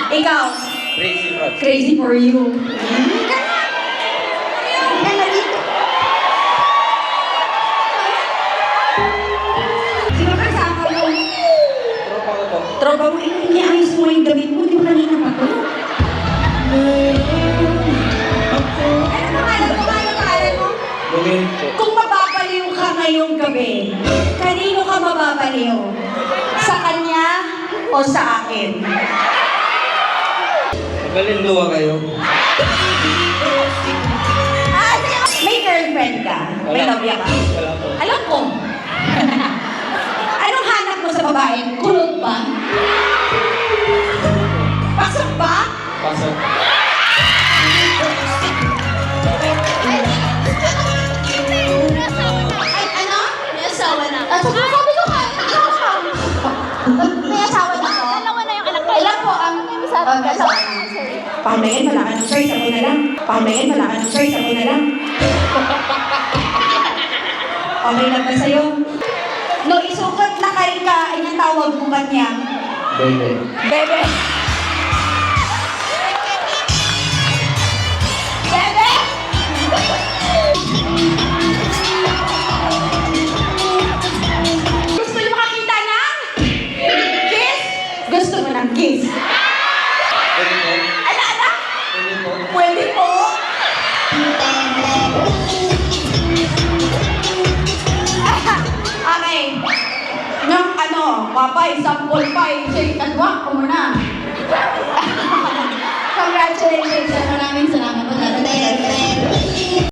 Ikaw? Crazy Frog. Crazy for you. Sino kasama mo? Tropa ko po. Tropa mo, iniayos mo yung damit mo, di ba kanina pa to? Ano pangalan mo? Bugin po. Kung mababaliw ka ngayong gabi, kanino ka mababaliw? Sa kanya o sa akin? Magaling luwa kayo. May girlfriend ka? May Wala. nobya ka? Wala po. Alam ko. Anong hanap mo sa babae? Kulot ba? Pasok ba? Pasok. Ay, ano? May asawa na. Sabi ko ka. May asawa na ko? Dalawa na yung anak ko. Ilan po ang... Pahamayan, wala ka ng choice. Ako na lang. Pahamayan, wala ka ng choice. Ako na lang. Okay lang ba sa'yo? No, isukat na kay ka, ay ang tawag mo kanya. Bebe. Bebe.